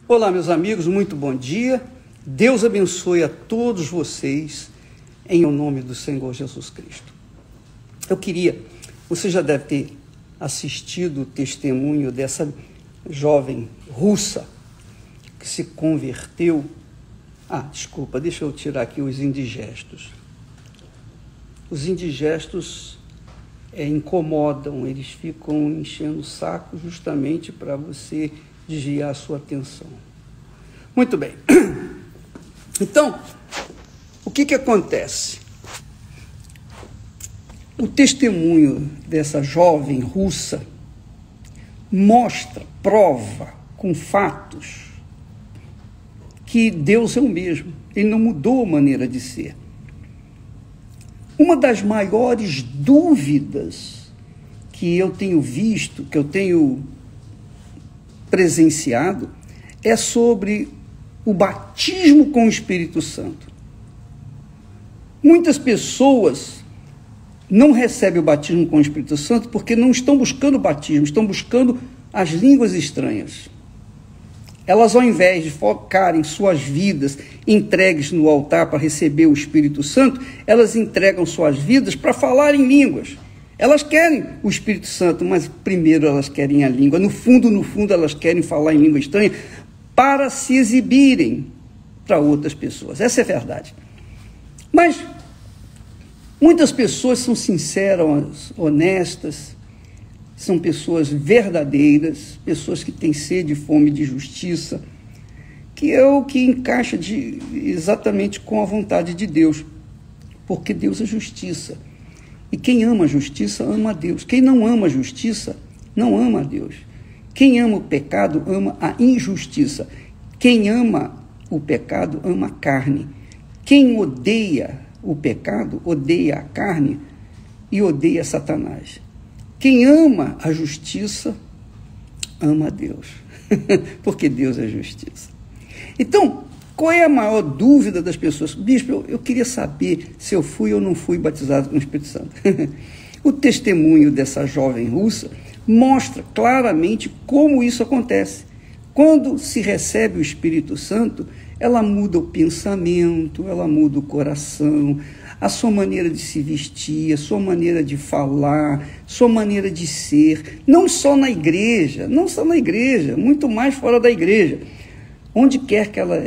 Olá, meus amigos, muito bom dia. Deus abençoe a todos vocês, em nome do Senhor Jesus Cristo. Você já deve ter assistido o testemunho dessa jovem russa que se converteu. Desculpa, deixa eu tirar aqui os indigestos. Os indigestos incomodam, eles ficam enchendo o saco justamente para você desviar a sua atenção. Muito bem. Então, o que acontece? O testemunho dessa jovem russa prova com fatos que Deus é o mesmo, Ele não mudou a maneira de ser. Uma das maiores dúvidas que eu tenho visto, que eu tenho presenciado, é sobre o batismo com o Espírito Santo. Muitas pessoas não recebem o batismo com o Espírito Santo porque não estão buscando o batismo, estão buscando as línguas estranhas. Elas, ao invés de focarem suas vidas entregues no altar para receber o Espírito Santo, elas entregam suas vidas para falar em línguas. Elas querem o Espírito Santo, mas primeiro elas querem a língua. No fundo, elas querem falar em língua estranha para se exibirem para outras pessoas. Essa é a verdade. Mas muitas pessoas são sinceras, honestas, são pessoas verdadeiras, pessoas que têm sede e fome de justiça, que é o que encaixa exatamente com a vontade de Deus, porque Deus é justiça. E quem ama a justiça, ama a Deus. Quem não ama a justiça, não ama a Deus. Quem ama o pecado, ama a injustiça. Quem ama o pecado, ama a carne. Quem odeia o pecado, odeia a carne e odeia Satanás. Quem ama a justiça, ama a Deus. Porque Deus é justiça. Então, qual é a maior dúvida das pessoas? Bispo, eu queria saber se eu fui ou não fui batizado com o Espírito Santo. O testemunho dessa jovem russa mostra claramente como isso acontece. Quando se recebe o Espírito Santo, ela muda o pensamento, ela muda o coração, a sua maneira de se vestir, a sua maneira de falar, sua maneira de ser, não só na igreja, muito mais fora da igreja. Onde quer que ela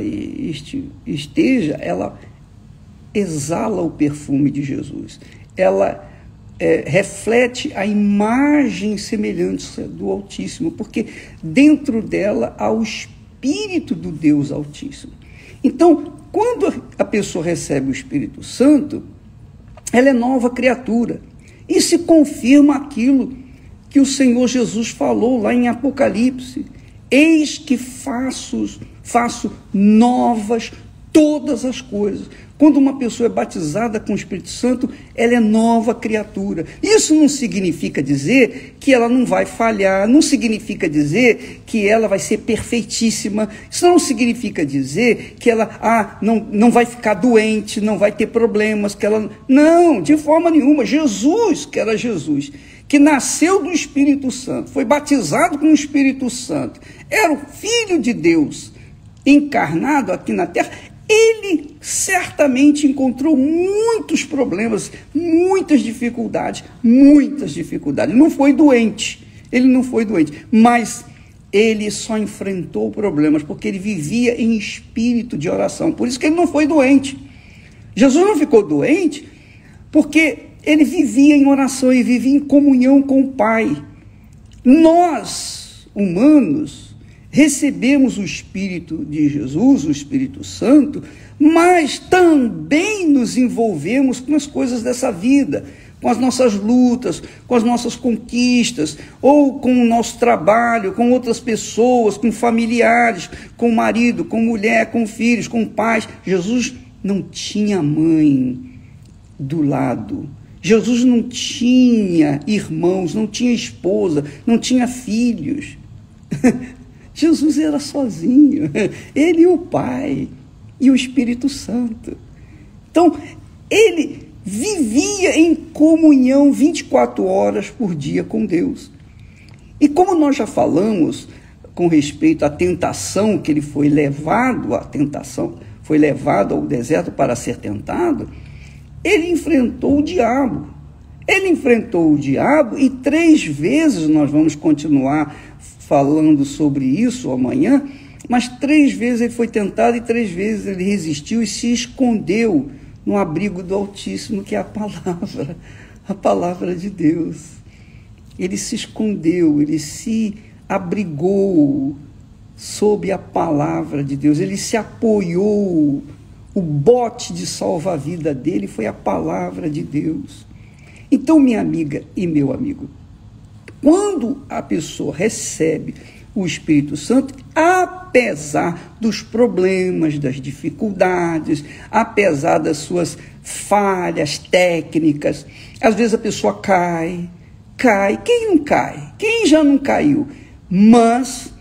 esteja, ela exala o perfume de Jesus. Ela reflete a imagem e semelhança do Altíssimo, porque dentro dela há o Espírito do Deus Altíssimo. Então, quando a pessoa recebe o Espírito Santo, ela é nova criatura. E se confirma aquilo que o Senhor Jesus falou lá em Apocalipse. Eis que faço novas todas as coisas. Quando uma pessoa é batizada com o Espírito Santo, ela é nova criatura. Isso não significa dizer que ela não vai falhar, não significa dizer que ela vai ser perfeitíssima, isso não significa dizer que ela não vai ficar doente, não vai ter problemas, não, de forma nenhuma. Jesus, que era Jesus, que nasceu do Espírito Santo, foi batizado com o Espírito Santo, era o Filho de Deus encarnado aqui na terra, ele certamente encontrou muitos problemas, muitas dificuldades. Ele não foi doente, mas ele só enfrentou problemas porque ele vivia em espírito de oração. Por isso que ele não foi doente. Jesus não ficou doente porque ele vivia em oração e vivia em comunhão com o Pai. Nós, humanos, recebemos o Espírito de Jesus, o Espírito Santo, mas também nos envolvemos com as coisas dessa vida, com as nossas lutas, com as nossas conquistas, ou com o nosso trabalho, com outras pessoas, com familiares, com marido, com mulher, com filhos, com pais. Jesus não tinha mãe do lado. Jesus não tinha irmãos, não tinha esposa, não tinha filhos. Jesus era sozinho, ele e o Pai e o Espírito Santo. Então, ele vivia em comunhão 24 horas por dia com Deus. E como nós já falamos, com respeito à tentação, que ele foi levado à tentação, foi levado ao deserto para ser tentado, ele enfrentou o diabo. Ele enfrentou o diabo e 3 vezes, nós vamos continuar falando sobre isso amanhã, mas 3 vezes ele foi tentado e 3 vezes ele resistiu e se escondeu no abrigo do Altíssimo, que é a palavra de Deus. Ele se escondeu, ele se abrigou sob a palavra de Deus, ele se apoiou, o bote de salva-vida dele foi a palavra de Deus. Então, minha amiga e meu amigo, quando a pessoa recebe o Espírito Santo, apesar dos problemas, das dificuldades, apesar das suas falhas técnicas, às vezes a pessoa cai, quem não cai? Quem já não caiu? Mas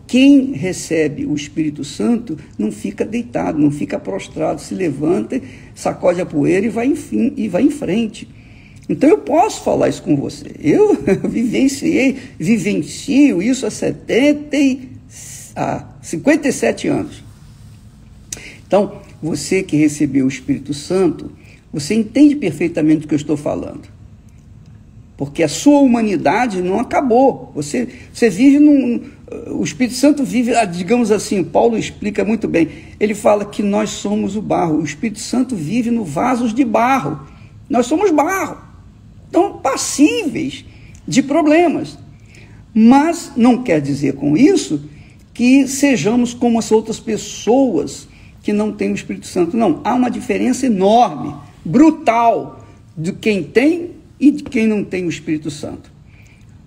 quem recebe o Espírito Santo não fica deitado, não fica prostrado, se levanta, sacode a poeira e vai em frente. Então eu posso falar isso com você. Eu vivencio isso há 57 anos. Então, você que recebeu o Espírito Santo, você entende perfeitamente o que eu estou falando. Porque a sua humanidade não acabou. Você vive o Espírito Santo vive, digamos assim, Paulo explica muito bem. Ele fala que nós somos o barro. O Espírito Santo vive no vasos de barro. Nós somos barro. Então, passíveis de problemas. Mas não quer dizer com isso que sejamos como as outras pessoas que não têm o Espírito Santo. Não, há uma diferença enorme, brutal, de quem tem e de quem não tem o Espírito Santo.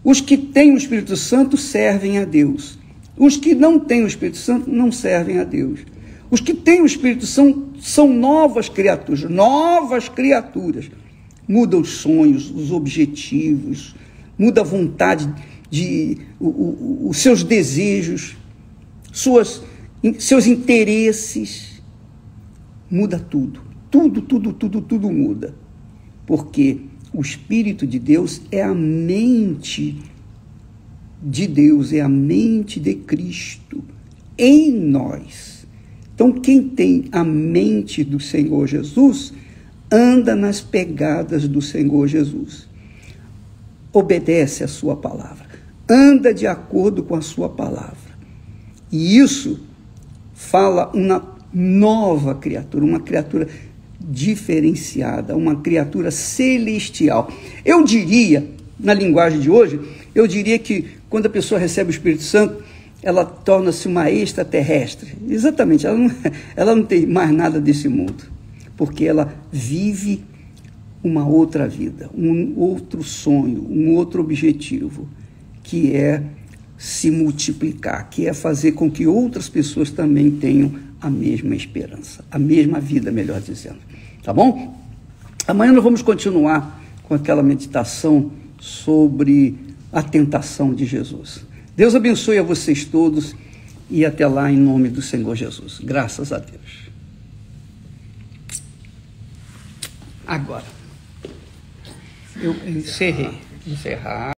Os que têm o Espírito Santo servem a Deus. Os que não têm o Espírito Santo não servem a Deus. Os que têm o Espírito Santo são novas criaturas. Muda os sonhos, os objetivos, muda a vontade os seus desejos, seus interesses, muda tudo. Tudo muda. Porque o Espírito de Deus é a mente de Deus, é a mente de Cristo em nós. Então, quem tem a mente do Senhor Jesus, anda nas pegadas do Senhor Jesus. Obedece a sua palavra. Anda de acordo com a sua palavra. E isso fala uma nova criatura, uma criatura diferenciada, uma criatura celestial. Eu diria, na linguagem de hoje, que quando a pessoa recebe o Espírito Santo, ela torna-se uma extraterrestre. Exatamente, ela não tem mais nada desse mundo, porque ela vive uma outra vida, um outro sonho, um outro objetivo, que é se multiplicar, que é fazer com que outras pessoas também tenham a mesma esperança, a mesma vida, melhor dizendo. Tá bom? Amanhã nós vamos continuar com aquela meditação sobre a tentação de Jesus. Deus abençoe a vocês todos e até lá em nome do Senhor Jesus. Graças a Deus. Agora, eu encerrar.